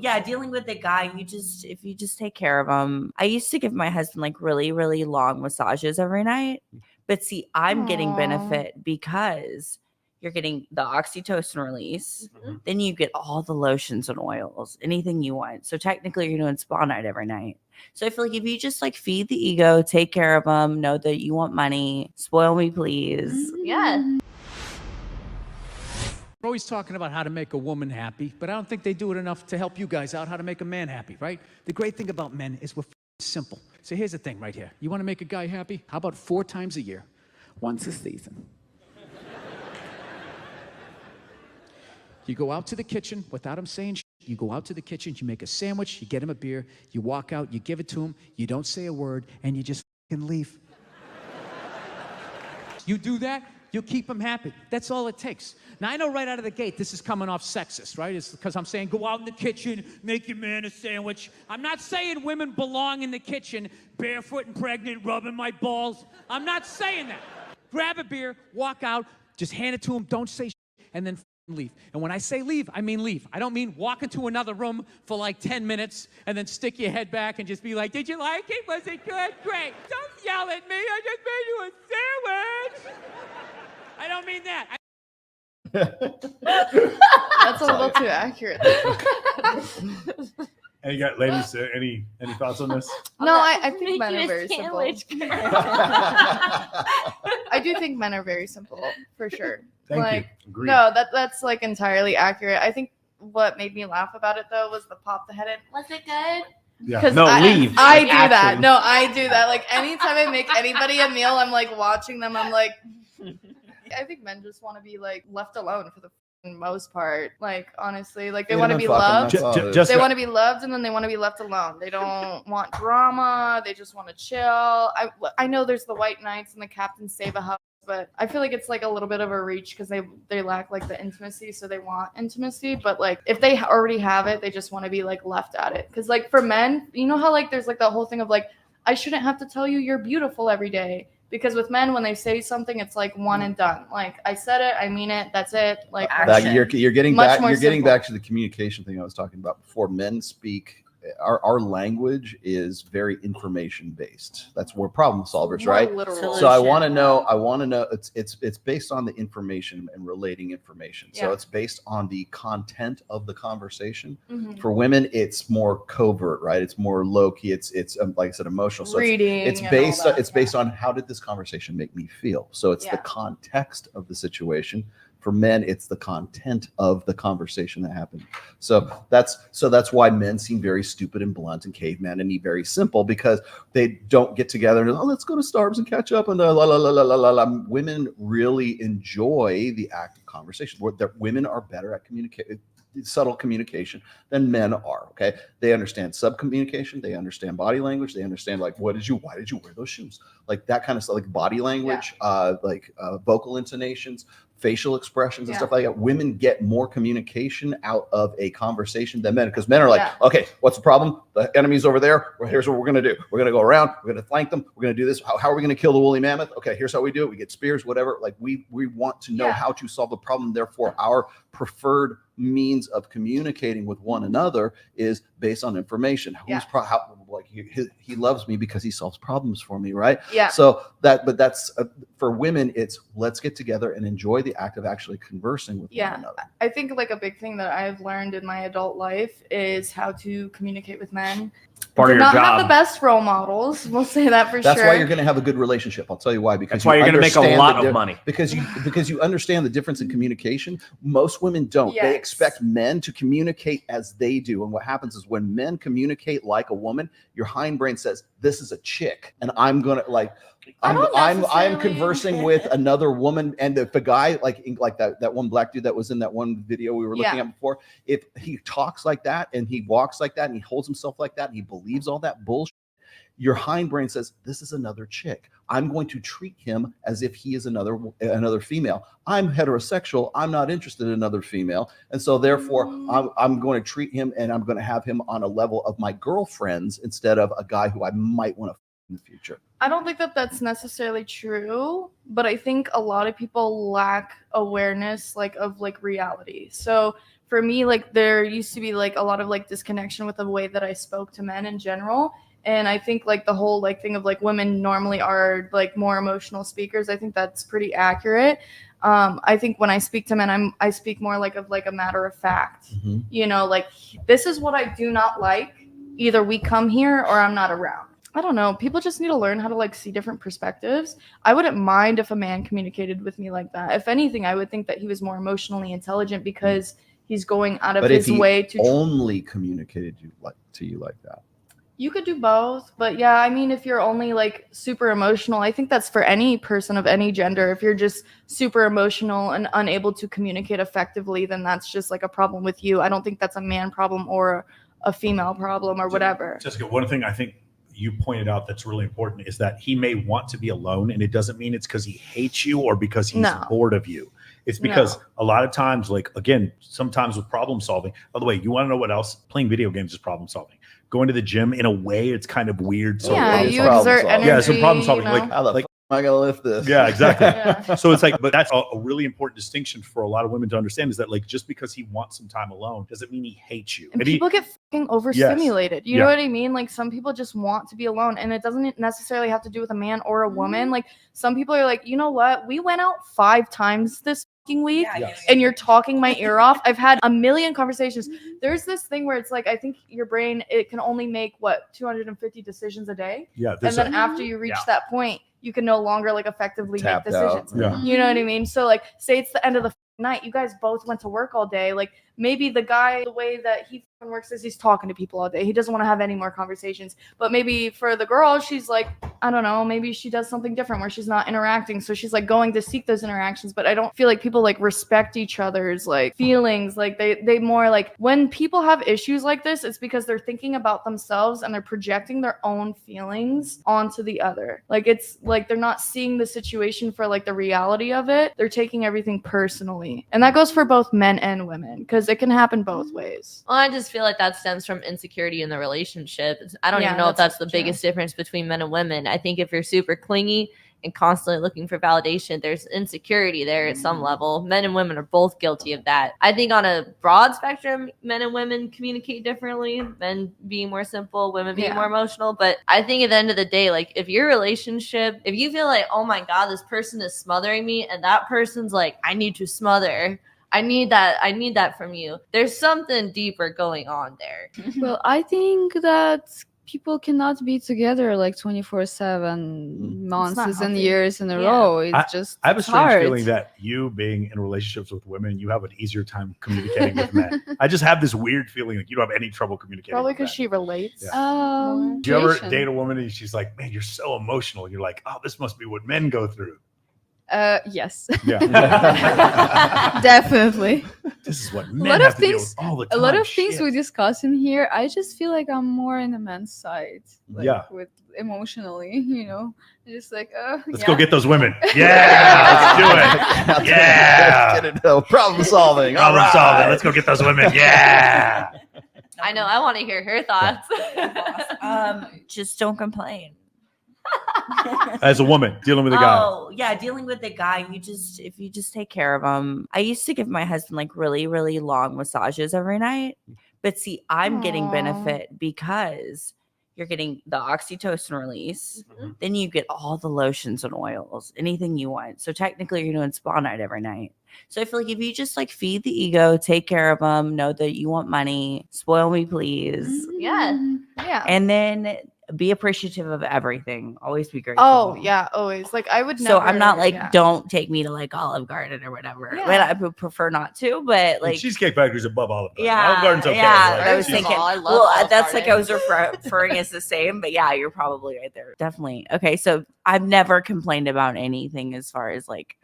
Yeah, dealing with a guy, if you just take care of him. I used to give my husband like really, really long massages every night. But see, I'm getting benefit because you're getting the oxytocin release. Then you get all the lotions and oils, anything you want. So technically you're doing spa night every night. So I feel like if you just like feed the ego, take care of them, know that you want money, spoil me, please. Yeah. We're always talking about how to make a woman happy, but I don't think they do it enough to help you guys out how to make a man happy, right? The great thing about men is we're simple. So here's the thing right here. You want to make a guy happy? How about 4 times a year? Once a season. You go out to the kitchen without him saying shit. You go out to the kitchen, you make a sandwich, you get him a beer, you walk out, you give it to him, you don't say a word, and you just fucking leave. You do that, you'll keep him happy. That's all it takes. Now, I know right out of the gate, this is coming off sexist, right? It's because I'm saying go out in the kitchen, make your man a sandwich. I'm not saying women belong in the kitchen, barefoot and pregnant, rubbing my balls. I'm not saying that. Grab a beer, walk out, just hand it to him, don't say shit, and then leave. And when I say leave, I mean leave. I don't mean walk into another room for like 10 minutes and then stick your head back and just be like, did you like it? Was it good? Great. Don't yell at me. I just made you a sandwich. I don't mean that. That's a little too accurate. And you got ladies, any thoughts on this? No, I think men are very simple. I do think men are very simple, for sure. Thank you. Agreed. No, that's like entirely accurate. I think what made me laugh about it though was the pop the head in. Was it good? Yeah. No, leave. I do that. No, I do that. Like anytime I make anybody a meal, I'm like watching them. I'm like, I think men just want to be like left alone for the most part. Like honestly, like they want to be loved. They want to be loved, and then they want to be left alone. They don't want drama. They just want to chill. I know there's the white knights and the captains save a house, but I feel like it's like a little bit of a reach because they lack like the intimacy, so they want intimacy. But like if they already have it, they just want to be like left at it. Because like for men, you know how like there's like that whole thing of like I shouldn't have to tell you you're beautiful every day. Because with men, when they say something, it's like one and done. Like I said it, I mean it. That's it. Like you're getting back. You're getting simple. back to the communication thing I was talking about before. Men speak. Our language is very information based. That's we're problem solvers, right? Literal. So I want to know. It's based on the information and relating information. So Yeah. it's based on the content of the conversation. Mm-hmm. For women, it's more covert, right? It's more low key. It's like I said, emotional. So Reading. it's based on how did this conversation make me feel. So it's the context of the situation. For men, it's the content of the conversation that happened. So that's why men seem very stupid and blunt and caveman and very simple because they don't get together and let's go to Starbucks and catch up and la la la la la la. Women really enjoy the act of conversation. Women are better at subtle communication than men are. Okay, they understand subcommunication, they understand body language, they understand like why did you wear those shoes, like that kind of stuff, like body language, vocal intonations, facial expressions and stuff like that. Women get more communication out of a conversation than men because men are like, okay, what's the problem? The enemy's over there. Well, here's what we're gonna do. We're gonna go around. We're gonna flank them. We're gonna do this. How are we gonna kill the woolly mammoth? Okay, here's how we do it. We get spears, whatever. Like we want to know how to solve the problem. Therefore, our preferred means of communicating with one another is based on information. He loves me because he solves problems for me, right? Yeah. So that's for women. It's let's get together and enjoy the act of actually conversing with one another. I think like a big thing that I've learned in my adult life is how to communicate with men. Part of your not job. have the best role models. We'll say that for sure. That's why you're going to have a good relationship. I'll tell you why. Because that's why you're going to make a lot of money. Because you understand the difference in communication. Most women don't. Yes. They expect men to communicate as they do. And what happens is when men communicate like a woman, your hindbrain says, "This is a chick," and I'm gonna like. I'm conversing with another woman, and if a guy like that one black dude that was in that one video we were looking at before, if he talks like that and he walks like that and he holds himself like that and he believes all that bullshit, your hindbrain says this is another chick. I'm going to treat him as if he is another female. I'm heterosexual. I'm not interested in another female, and so therefore I'm going to treat him and I'm going to have him on a level of my girlfriends instead of a guy who I might want to in the future. I don't think that that's necessarily true, but I think a lot of people lack awareness of reality. So for me, like there used to be like a lot of like disconnection with the way that I spoke to men in general. And I think like the whole like thing of like women normally are like more emotional speakers. I think that's pretty accurate. I think when I speak to men, I speak more like of like a matter of fact. Mhm. You know, like this is what I do not like. Either we come here or I'm not around. I don't know. People just need to learn how to like see different perspectives. I wouldn't mind if a man communicated with me like that. If anything, I would think that he was more emotionally intelligent because he's going out of But if his he way to only communicated to you like that, You could do both, but yeah, I mean, if you're only like super emotional, I think that's for any person of any gender. If you're just super emotional and unable to communicate effectively, then that's just like a problem with you. I don't think that's a man problem or a female problem or whatever. Jessica, one thing I think you pointed out that's really important is that he may want to be alone, and it doesn't mean it's because he hates you or because he's No. bored of you. It's because a lot of times, like, again, sometimes with problem solving, by the way, you want to know what else? Playing video games is problem solving. Going to the gym, in a way, it's kind of weird. So Yeah, it's you problem exert solving. energy. yeah, some problem solving. you know? Like, how the fuck am I gonna lift this? yeah, exactly. Yeah. So it's like, but that's a really important distinction for a lot of women to understand, is that like just because he wants some time alone doesn't mean he hates you. And And he- people get fucking overstimulated. You Yeah. know what I mean? Like some people just want to be alone, and it doesn't necessarily have to do with a man or a woman. Like some people are like, you know what? We went out 5 times this fucking week, Yes. and you're talking my ear off. I've had a million conversations. There's this thing where it's like, I think your brain, it can only make 250 decisions a day, yeah, and there's then after you reach Yeah. that point, you can no longer like effectively Tapped make out. decisions. Yeah. You know what I mean? So like, say it's the end of the night, you guys both went to work all day. Like maybe the guy, the way that he works is he's talking to people all day. He doesn't want to have any more conversations. But maybe for the girl, she's like, I don't know, maybe she does something different where she's not interacting. So she's like going to seek those interactions. But I don't feel like people like respect each other's like feelings. Like they more like, when people have issues like this, it's because they're thinking about themselves and they're projecting their own feelings onto the other. Like it's like they're not seeing the situation for like the reality of it. They're taking everything personally. And that goes for both men and women because it can happen both ways. Well, I just feel like that stems from insecurity in the relationship. I don't Yeah, even know if that's the true. biggest difference between men and women. I think if you're super clingy and constantly looking for validation, there's insecurity there at some level. Men and women are both guilty of that. I think on a broad spectrum, men and women communicate differently. Men being more simple, women being Yeah. more emotional. But I think at the end of the day, like if your relationship, if you feel like, oh my God, this person is smothering me, and that person's like, I need to smother. I need that from you. There's something deeper going on there. Well, I think that people cannot be together like 24/7 months not and healthy. years in a Yeah. row. It's just I have a it's strange hard. feeling that you being in relationships with women, you have an easier time communicating with men. I just have this weird feeling like you don't have any trouble communicating. Probably with because men. she relates. Do you ever situation. date a woman and she's like, "Man, you're so emotional." And you're like, "Oh, this must be what men go through." Yes, Yeah, definitely. this is what A men lot have of to deal things. with all the A time. lot of things Shit. we discuss in here. I just feel like I'm more in the man's side. Like, Yeah. with emotionally, you know, just like Let's yeah. go get those women. Yeah, let's do it. Yeah. Let's get into problem solving. All Problem right. solving. Let's go get those women. Yeah. I know. I want to hear her thoughts. Just don't complain. As a woman dealing with a guy. Oh, yeah, dealing with the guy, if you just take care of him. I used to give my husband like really, really long massages every night. But see, I'm getting Aw. benefit because you're getting the oxytocin release. Mhm. Then you get all the lotions and oils, anything you want. So technically you're doing spa night every night. So I feel like if you just like feed the ego, take care of them, know that you want money, spoil me, please. Yeah. Yeah. And then be appreciative of everything. Always be grateful. Oh yeah, always. Like I would never. So I'm not like, yeah. don't take me to like Olive Garden or whatever. Yeah. But I would prefer not to. But Like, like, Cheesecake Factory's above Olive Garden. yeah, Olive Garden's okay. yeah. but, I was First of thinking. all, I love Well, Olive that's like I was Garden. referring as the same. But yeah, you're probably right there. Definitely. Okay, so I've never complained about anything as far as like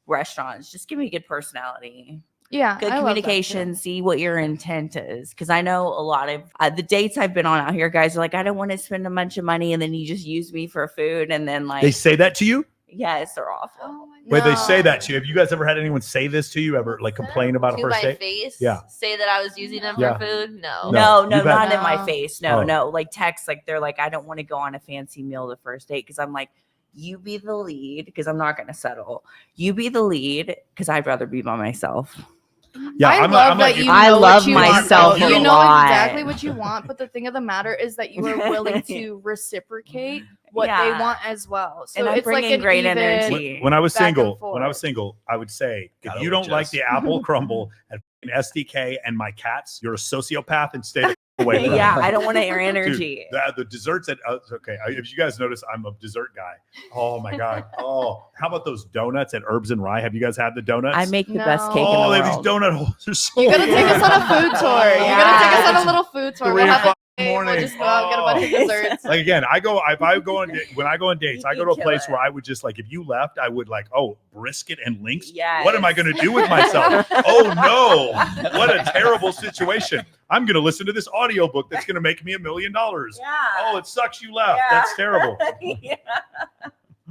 restaurants. Just give me a good personality. Yeah. Good I love that, communication, too. see what your intent is. Because I know a lot of the dates I've been on out here, guys are like, I don't want to spend a bunch of money, and then you just use me for food, and then like, They say that to you? yes, they're awful. Oh my Wait, they say God. that to you. Have you guys ever had anyone say this to you? Ever like complain about a To first my date? face? Yeah. Say that I was using them Yeah. for food? No. No, No, no, you've had- not in my No. face. No, Oh. no. Like text, like they're like, I don't want to go on a fancy meal the first date because I'm like, you be the lead because I'm not going to settle. You be the lead because I'd rather be by myself. Yeah, I I'm love like, that you I know love what you myself want, though. a You know lot. exactly what you want, but the thing of the matter is that you are willing to reciprocate what they Yeah. want as well. So And I'm it's like bringing an great even, energy. when I was back and single, I would say, Gotta if you love don't like Jess. the apple crumble at SDK and my cats, you're a sociopath and stay the away from Yeah, me. I don't want your Dude, energy. the desserts at okay. If you guys notice, I'm a dessert guy. Oh my god. Oh, how about those donuts at Herbs and Rye? Have you guys had the donuts? I make the best cake Oh, in they the have these world. donut holes. They're so You gotta take us on a food tour. You gotta take us on a little food tour. 3 We'll have o'clock a in the morning. We'll just go out and get a bunch of desserts. Like again, when I go on dates, I go to a place where I would just like, if you left, I would like, oh, brisket and links. Yes. What am I going to do with myself? Oh no, what a terrible situation. I'm going to listen to this audiobook that's going to make me $1 million. Yeah. Oh, it sucks you left. Yeah. That's terrible. Yeah.